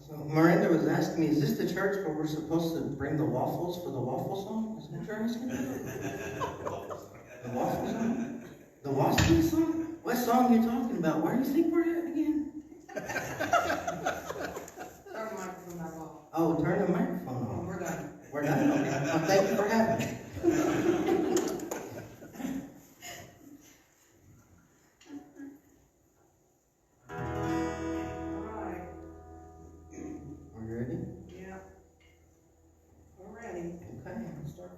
So Miranda was asking me, is this the church where we're supposed to bring the waffles for the waffle song? Is that what you're asking? The waffle song? The waffle song? What song are you talking about? Where do you think we're at again? Turn the microphone back off. Oh, turn the microphone Oh, on. we're done. We're done? Okay. Well, thank you for having me. Alright. Are you ready? Yeah. We're ready. Okay. We'll start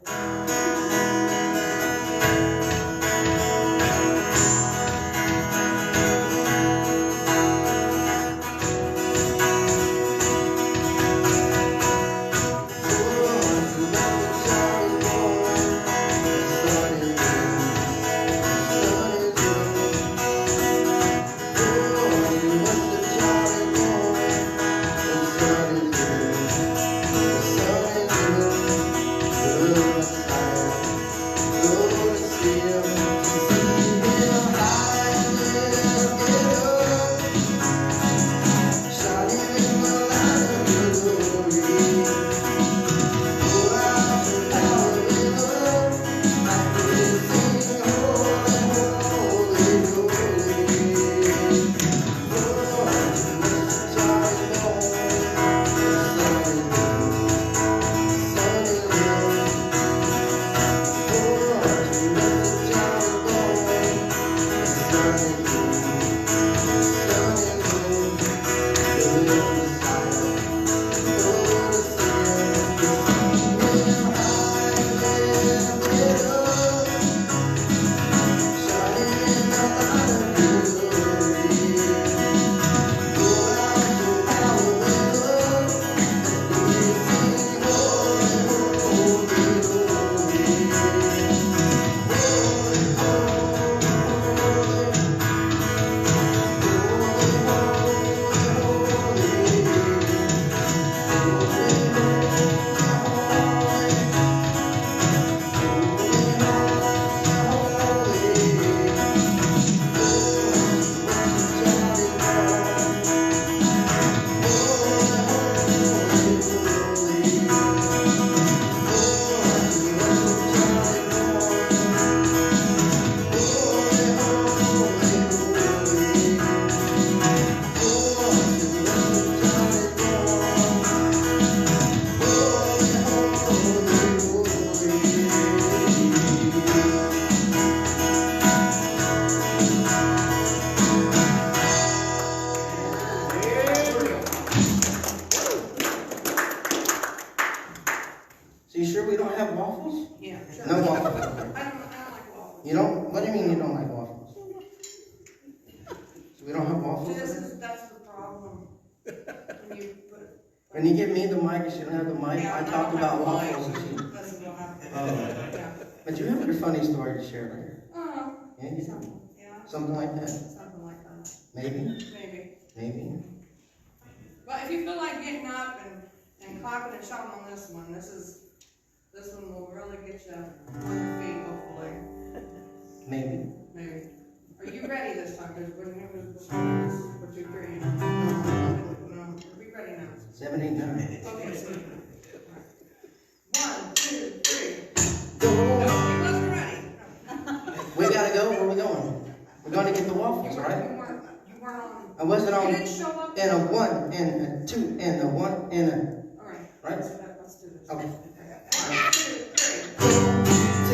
So you sure we don't have waffles? Yeah, sure. No waffles. I don't like waffles. You don't? What do you mean you don't like waffles? So we don't have waffles? That's the problem. When you put. When you give me the mic and she don't have the mic, Yeah, I talk about waffles. That's And she, what happens. oh. Yeah. But you have a funny story to share later. Oh, Yeah, you do. Something like that? something like that. Maybe? Maybe. But if you feel like getting up and clapping and shouting on this one will really get you on your feet, hopefully. Maybe. Maybe. Are you ready this time? Because when it was before, this is what you agree. No, are we ready now? 7, 8, 9. Okay, so. 1, 2, 3. Go! No, he wasn't ready. We gotta go. Where are we going? We're going to get the waffles, right? You weren't on. I wasn't on. You didn't show up. And a 1 and a 2 and a 1 and a. All right. Right? Let's do this. Okay. 1, 2, 3.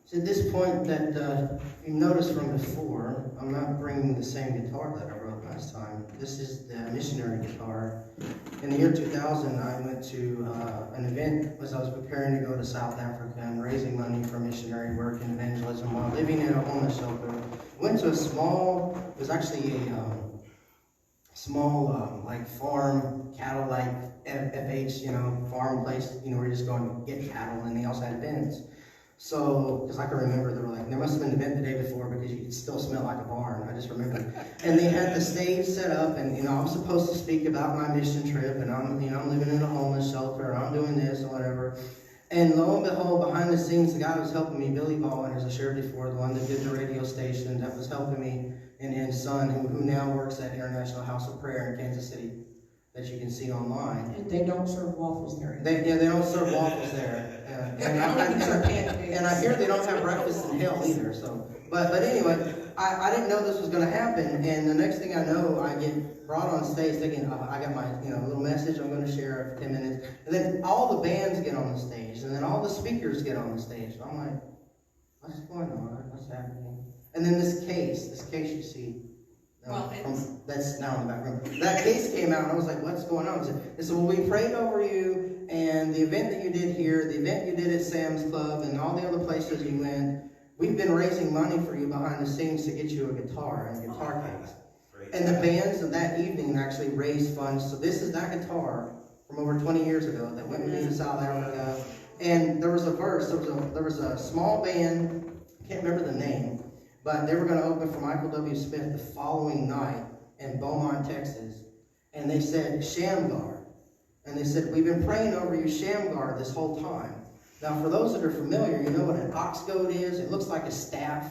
So at this point that you noticed from before, I'm not bringing the same guitar that I wrote last time. This is the missionary guitar. In the year 2000, I went to an event as I was preparing to go to South Africa and raising money for missionary work and evangelism while living in a homeless shelter. Went to a small, it was actually a small like farm, cattle like FH, farm place, where you just go and get cattle, and they also had events. So, because I can remember, they were like, there must have been an event the day before because you could still smell like a barn. I just remember. And they had the stage set up, and I'm supposed to speak about my mission trip, and I'm living in a homeless shelter, and I'm doing this or whatever. And lo and behold, behind the scenes, the guy who was helping me, Billy Baldwin, as I shared before, the one that did the radio station, that was helping me, and his son, who now works at International House of Prayer in Kansas City, that you can see online. And they don't serve waffles there. They don't serve waffles there. And I hear they don't have breakfast in hell either. So, but anyway, I didn't know this was going to happen, and the next thing I know, I get brought on stage thinking, I got my little message I'm going to share for 10 minutes, and then all the bands get on the stage, and then all the speakers get on the stage. So I'm like, what's going on? What's happening? And then this case you see. That's now in the back room. That case came out, and I was like, what's going on? They said, well, we prayed over you, and the event that you did here, the event you did at Sam's Club, and all the other places you went, we've been raising money for you behind the scenes to get you a guitar and a guitar case. And the bands of that evening actually raised funds. So this is that guitar from over 20 years ago that went with me to South Africa. And there was a verse, there was a small band, I can't remember the name, but they were going to open for Michael W. Smith the following night in Beaumont, Texas. And they said, Shamgar. And they said, we've been praying over you, Shamgar, this whole time. Now, for those that are familiar, you know what an ox goad is? It looks like a staff,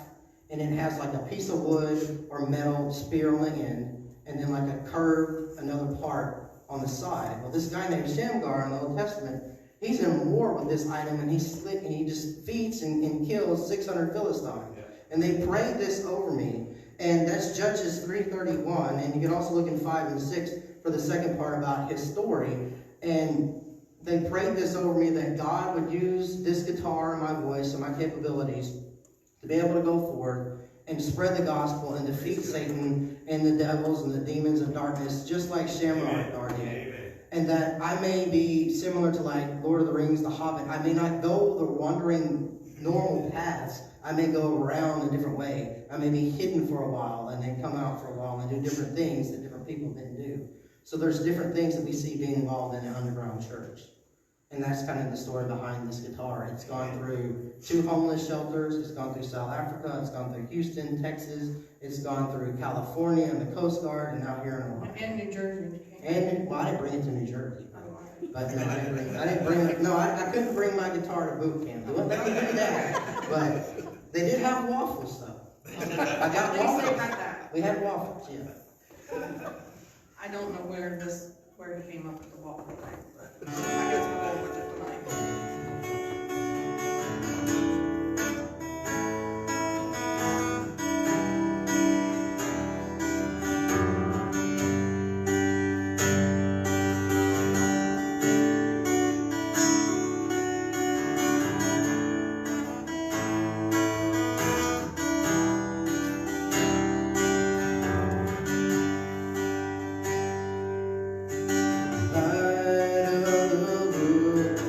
and it has like a piece of wood or metal spear on the end, and then like a curved another part on the side. Well, this guy named Shamgar in the Old Testament, he's in war with this item, and he's slick, and he just feeds and kills 600 Philistines. And they prayed this over me, and that's Judges 3:31, and you can also look in 5 and 6 for the second part about his story. And they prayed this over me, that God would use this guitar and my voice and my capabilities to be able to go forward and spread the gospel and defeat Satan and the devils and the demons of darkness, just like Shamgar did. And that I may be similar to like Lord of the Rings, The Hobbit. I may not go the wandering normal paths. I may go around a different way. I may be hidden for a while and then come out for a while and do different things that different people didn't do. So there's different things that we see being involved in an underground church. And that's kind of the story behind this guitar. It's gone through 2 homeless shelters. It's gone through South Africa. It's gone through Houston, Texas. It's gone through California and the Coast Guard, and now here in Ohio. And New Jersey. Well, I didn't bring it to New Jersey. But no, I didn't bring it. No, I couldn't bring my guitar to boot camp. They wouldn't let me do that. But they did have waffles, though. I got waffles. We had waffles, yeah. I don't know where he came up with the waffle thing, but I guess we'll go with it tonight. Light of the world.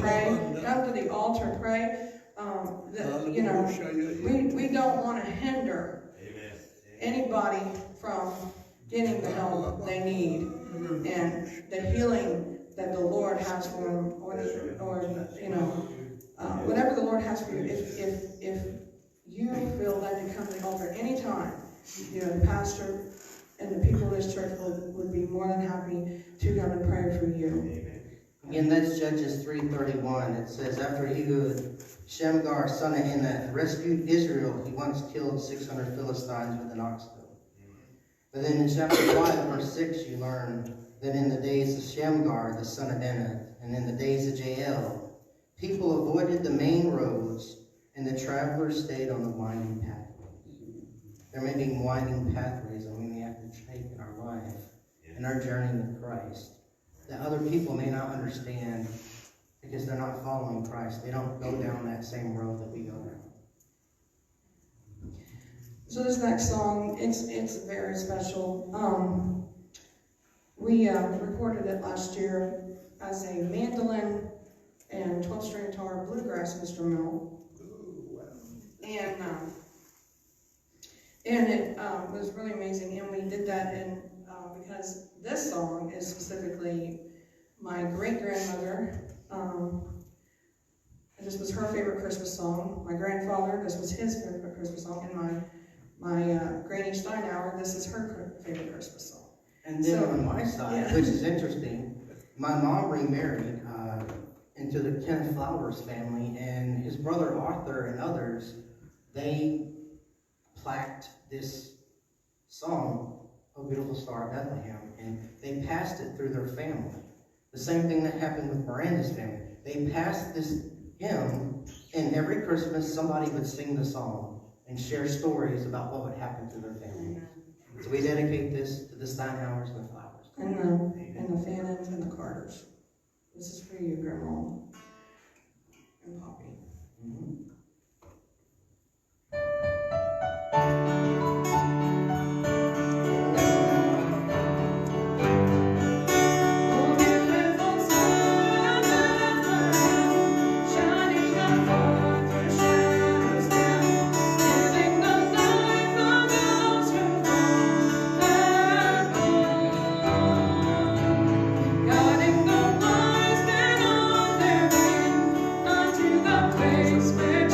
pray. Come to the altar, pray. We don't want to hinder anybody from getting the help they need and the healing that the Lord has for them, whatever the Lord has for you. If you feel led to come to the altar anytime, the pastor and the people of this church would be more than happy to come and pray for you. Again, that's Judges 3:31. It says, after Ehud, Shamgar, son of Anath, rescued Israel, he once killed 600 Philistines with an ox goad. But then in chapter 5, verse 6, you learn that in the days of Shamgar, the son of Anath, and in the days of Jael, people avoided the main roads, and the travelers stayed on the winding pathways. There may be winding pathways that we may have to take in our life, in our journey with Christ, that other people may not understand because they're not following Christ. They don't go down that same road that we go down. So this next song, it's very special. We recorded it last year as a mandolin and 12-string guitar bluegrass instrumental. And it was really amazing. And we did that because this song is specifically my great-grandmother. This was her favorite Christmas song. My grandfather, this was his favorite Christmas song. And my Granny Steinauer, this is her favorite Christmas song. And then on my side, which is interesting, my mom remarried into the Kenneth Flowers family, and his brother Arthur and others, they plaqued this song, "O Beautiful Star of Bethlehem," and they passed it through their family. The same thing that happened with Miranda's family. They passed this hymn, and every Christmas somebody would sing the song and share stories about what would happen to their family. So we dedicate this to the Steinhauers and the Flowers. And the Fannons and the Carters. This is for you, Grandma and Poppy. Mm-hmm. Guiding the wise men on their way unto the place where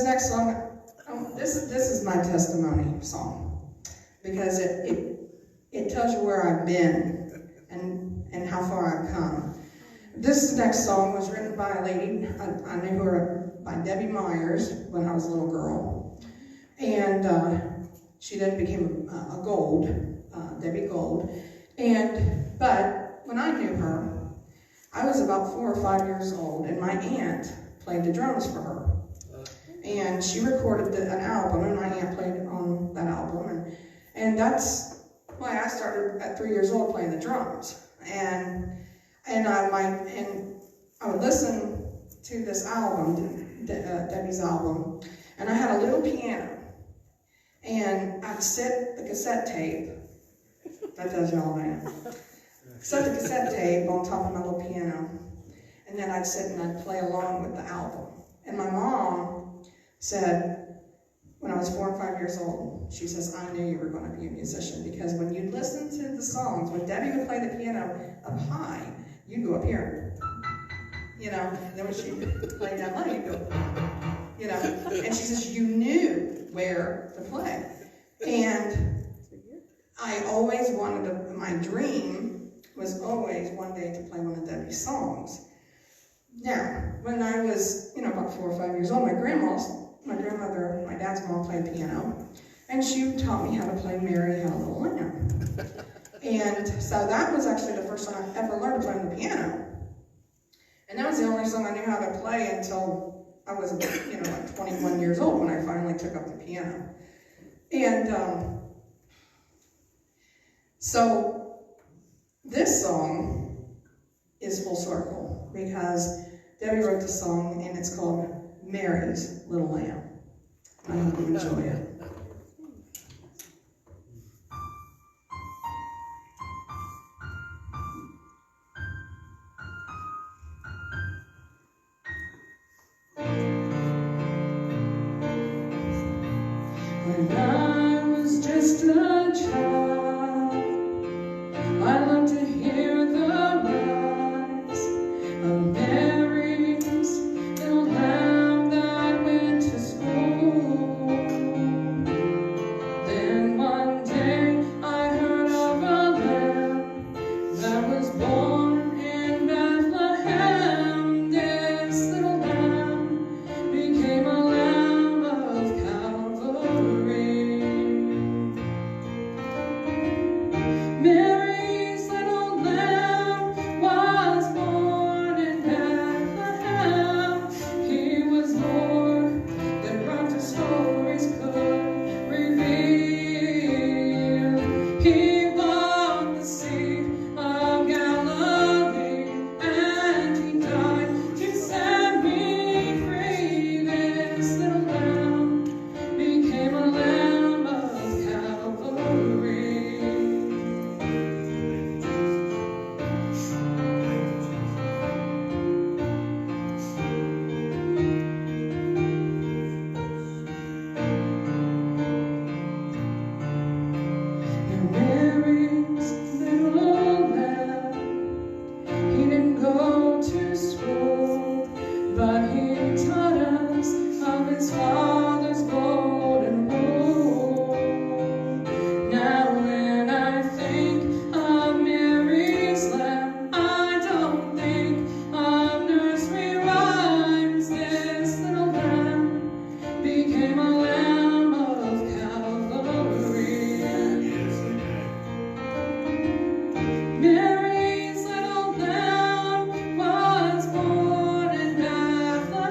this next song, this is my testimony song, because it tells you where I've been and how far I've come. This next song was written by a lady, I knew her by Debbie Myers when I was a little girl, and she then became a Gold, Debbie Gold, but when I knew her, I was about 4 or 5 years old, and my aunt played the drums for her. And she recorded an album, and my aunt played on that album, and that's why I started at 3 years old playing the drums. And I would listen to this album, Debbie's album, and I had a little piano, and I'd set the cassette tape. That tells you all I am. Set the cassette tape on top of my little piano, and then I'd sit and I'd play along with the album. And my mom said, when I was 4 and 5 years old, she says, I knew you were going to be a musician, because when you listen to the songs, when Debbie would play the piano up high, you'd go up here, you know, and then when she played down low, you'd go, you know, and she says, you knew where to play. And I always wanted my dream was always one day to play one of Debbie's songs. Now, when I was, about 4 or 5 years old, my grandmother, my dad's mom, played piano, and she taught me how to play Mary Had a Little Lamb. And so that was actually the first time I ever learned to play the piano. And that was the only song I knew how to play until I was, like 21 years old, when I finally took up the piano. And so this song is full circle, because Debbie wrote the song, and it's called Mary's Little Lamb. I hope you enjoy it. When I was just a child, I loved to hear the rise of Mary's little lamb that went to school. Then one day I heard of a lamb that was born in Bethlehem. This little lamb became a lamb of Calvary. Mary's little lamb was born in Bethlehem. He was more than rough stories could reveal. He walked the sea of Galilee, and he died to set me free. This little lamb became a lamb of Calvary. Now Mary's little lamb, he didn't go to school, but he taught us of his Father's golden rule. Now when I think of Mary's lamb, I don't think of nursery rhymes. This little lamb became a lamb of Calvary. Mary's little lamb was born in Bethlehem.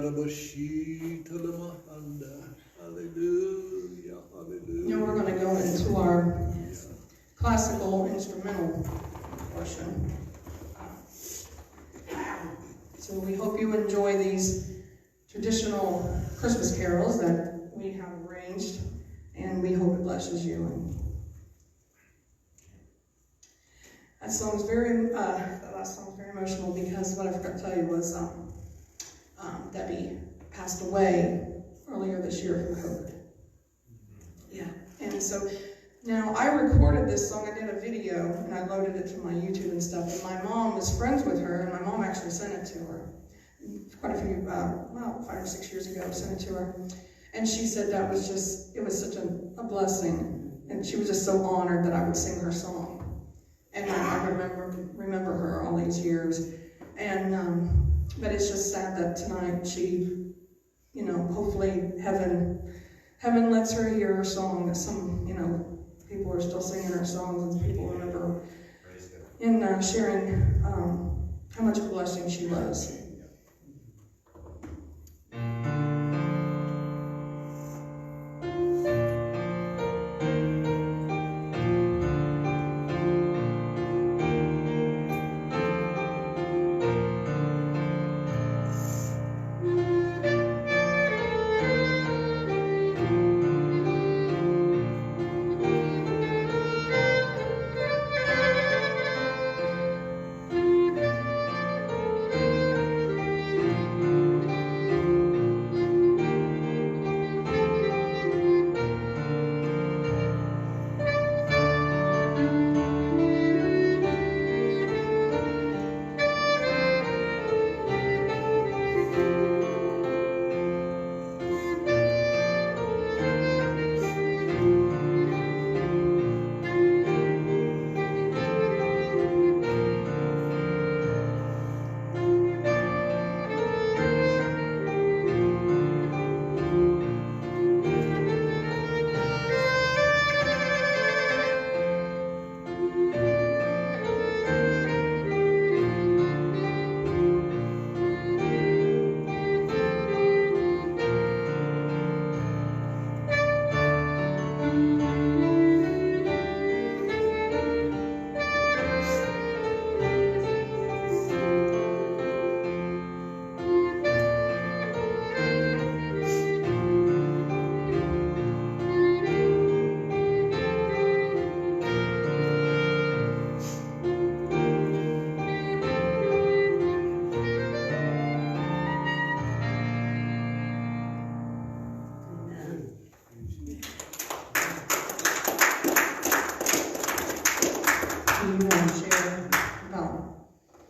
Hallelujah, hallelujah. Now we're going to go into our classical instrumental portion. So we hope you enjoy these traditional Christmas carols that we have arranged, and we hope it blesses you. And that last song was very emotional because what I forgot to tell you was Debbie passed away earlier this year from COVID. Yeah, and so now I recorded this song. I did a video and I loaded it to my YouTube and stuff. And my mom was friends with her, and my mom actually sent it to her quite a few, well, 5 or 6 years ago. Sent it to her, and she said that was just, it was such a blessing, and she was just so honored that I would sing her song. And I remember her all these years, and but it's just sad that tonight she, you know, hopefully heaven lets her hear her song. That some, you know, people are still singing her songs, and people remember in sharing how much of a blessing she was.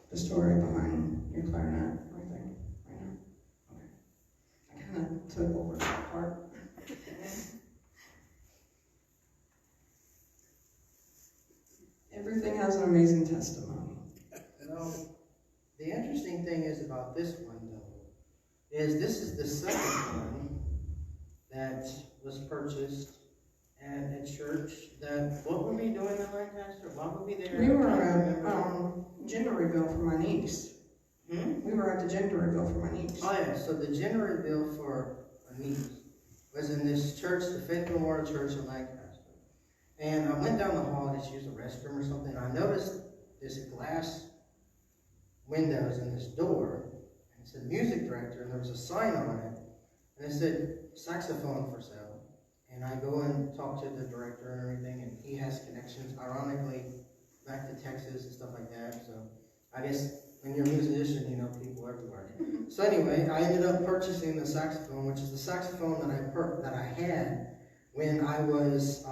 The story behind your clarinet, I think, right now? Okay. I kind of took over that part. Everything has an amazing testimony. Well, the interesting thing is about this one, though, is this is the second one that was purchased at a church. That, what were we doing in Lancaster? Why were we there? We were at gender reveal for my niece. We were at the gender reveal for my niece. Oh yeah, so the gender reveal for a niece was in this church, the Faith Memorial Church in Lancaster. And I went down the hall to use a restroom or something, and I noticed this glass windows in this door, and it said music director, and there was a sign on it, and it said saxophone for sale. And I go and talk to the director and everything, and he has connections, ironically, back to Texas and stuff like that. So I guess when you're a musician, you know people everywhere. So anyway, I ended up purchasing the saxophone, which is the saxophone that I had when I was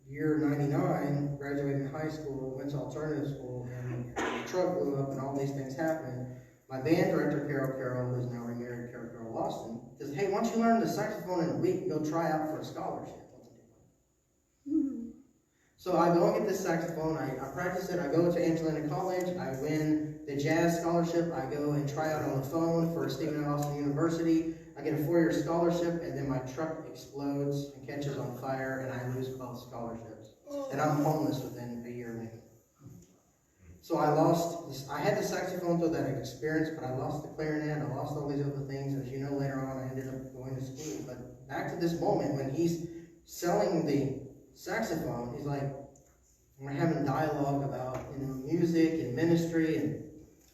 year 99, graduated high school, went to alternative school, and the truck blew up and all these things happened. My band director, Carol, who is now remarried, Carol Lawson, says, hey, why don't you learn the saxophone in a week and go try out for a scholarship? So I go and get this saxophone, I practice it, I go to Angelina College, I win the jazz scholarship, I go and try out on the phone for Stephen F. Austin University, I get a 4-year scholarship, and then my truck explodes and catches on fire, and I lose both scholarships. And I'm homeless within a year maybe. So I lost this, I had the saxophone through that experience, but I lost the clarinet, I lost all these other things. As you know, later on, I ended up going to school. But back to this moment when he's selling the saxophone, he's like, we're having dialogue about, music and ministry, and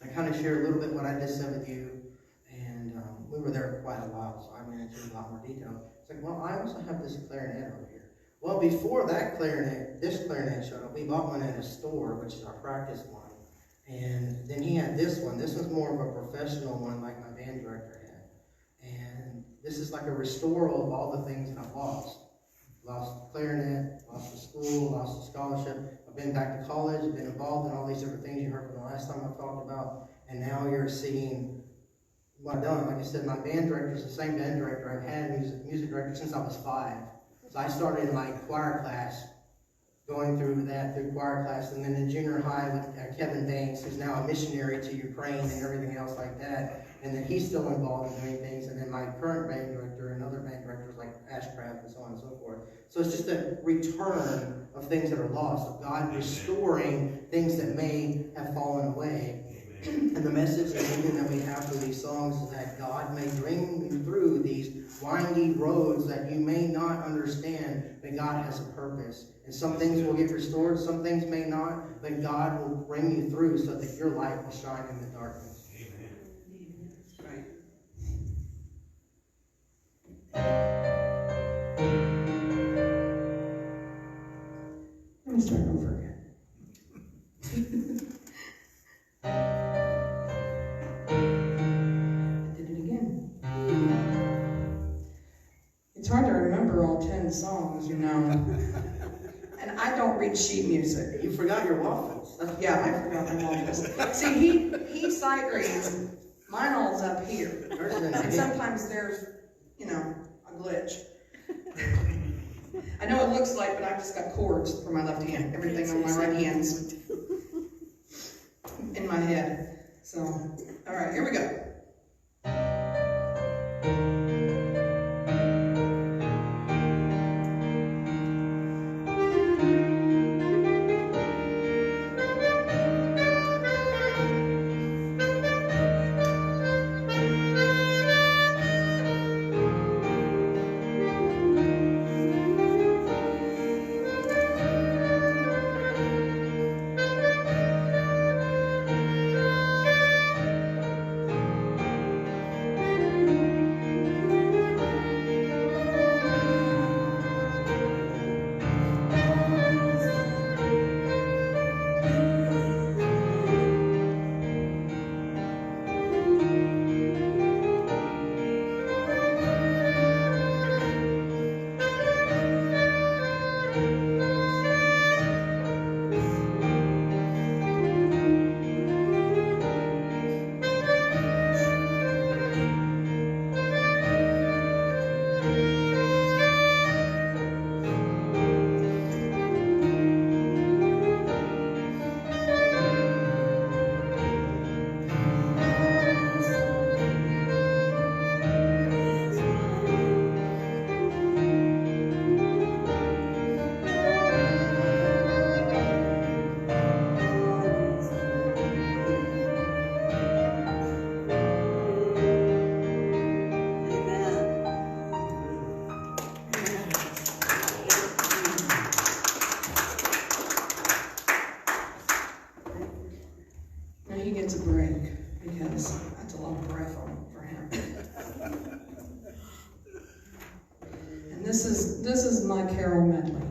I kind of shared a little bit what I just said with you, and we were there for quite a while, so I went into a lot more detail. It's like, well, I also have this clarinet over here. Well, before that clarinet, this clarinet showed up, we bought one at a store, which is our practice one. And then he had this one. This was more of a professional one like my band director had. And this is like a restoral of all the things that I've lost. Lost the clarinet, lost the school, lost the scholarship. I've been back to college, been involved in all these different things you heard from the last time I talked about. And now you're seeing what I've done. Like I said, my band director is the same band director I've had, music director, since I was 5. So I started in like choir class, going through choir class, and then in junior high with Kevin Banks, who's now a missionary to Ukraine and everything else like that. And then he's still involved in doing things. And then my current band director and other band directors like Ashcraft and so on and so forth. So it's just a return of things that are lost, of God restoring things that may have fallen away. And the message and vision that we have for these songs is that God may bring you through these windy roads that you may not understand, but God has a purpose. And some things will get restored, some things may not, but God will bring you through so that your light will shine in the darkness. Amen. Right. Let me start over again. It's hard to remember all 10 songs, And I don't read sheet music. You forgot your waffles. Yeah, I forgot my waffles. See, he sight reads. Mine all's up here. And sometimes there's, a glitch. I know it looks like, but I've just got chords for my left hand. Everything on my right hand's in my head. So, all right, here we go. He gets a break because that's a lot of breath for him. And this is my carol medley.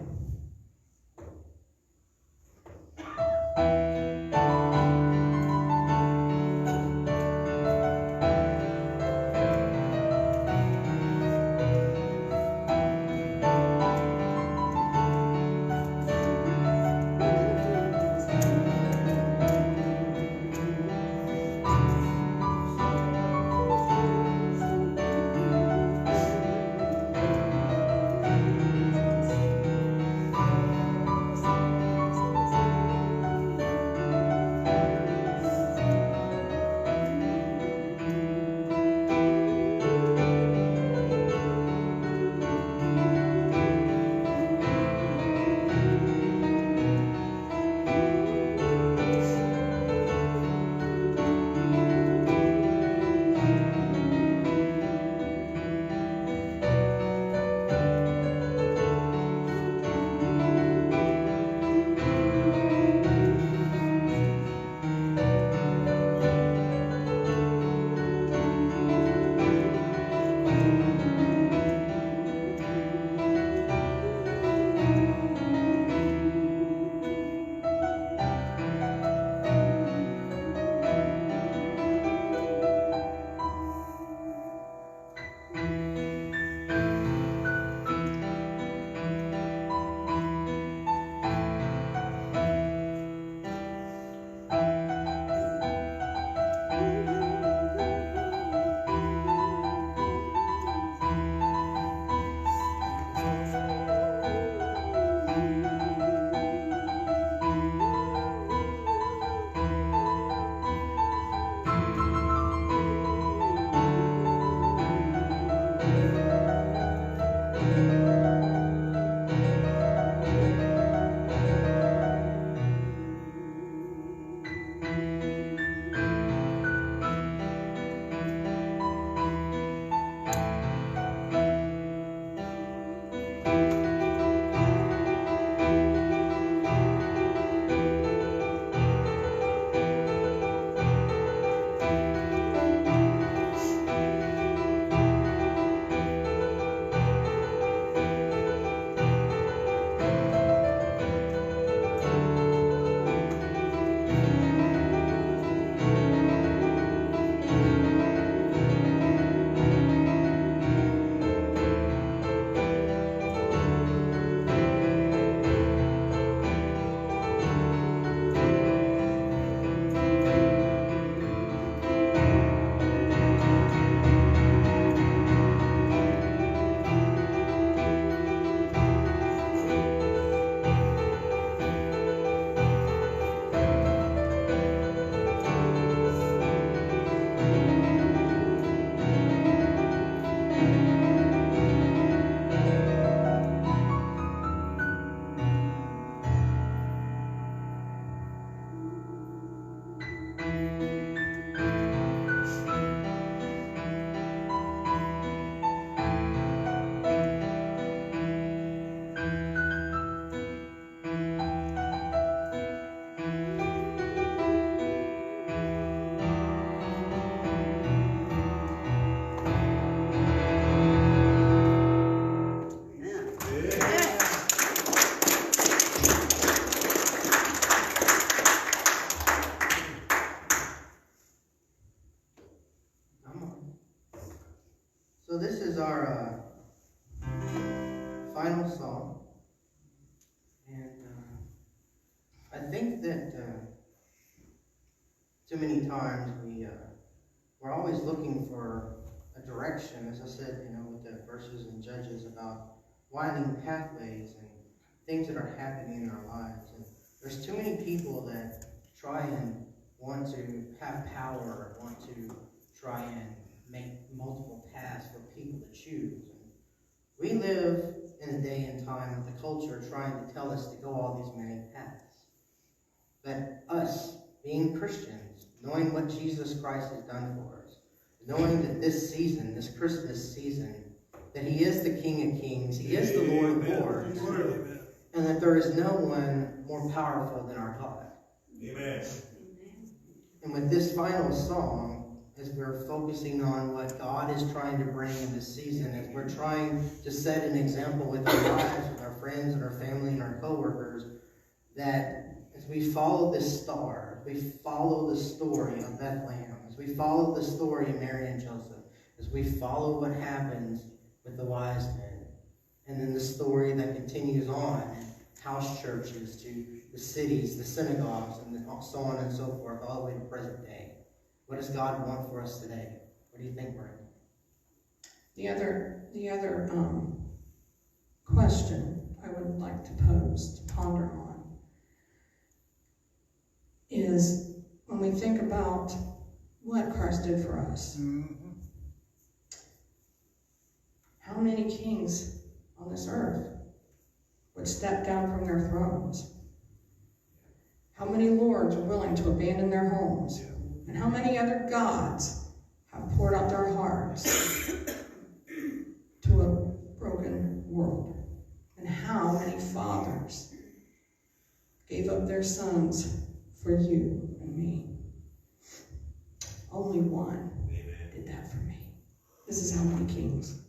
So this is our final song. And I think that too many times we're always looking for a direction, as I said, with the verses in Judges about winding pathways and things that are happening in our lives. And there's too many people that try and want to have power, want to try and make multiple paths for people to choose. And we live in a day and time with the culture trying to tell us to go all these many paths. But us, being Christians, knowing what Jesus Christ has done for us, knowing that this season, this Christmas season, that He is the King of Kings, He is the Lord of Lords, and that there is no one more powerful than our God. Amen. And with this final song, as we're focusing on what God is trying to bring in this season, as we're trying to set an example with our lives, with our friends and our family and our co-workers, that as we follow this star, as we follow the story of Bethlehem, as we follow the story of Mary and Joseph, as we follow what happens with the wise men, and then the story that continues on, house churches to the cities, the synagogues, and so on and so forth, all the way to present day. What does God want for us today? What do you think, Brandon? The other question I would like to pose, to ponder on, is when we think about what Christ did for us. How many kings on this earth would step down from their thrones? How many lords are willing to abandon their homes? And how many other gods have poured out their hearts to a broken world? And how many fathers gave up their sons for you and me? Only one did that for me. This is how many kings.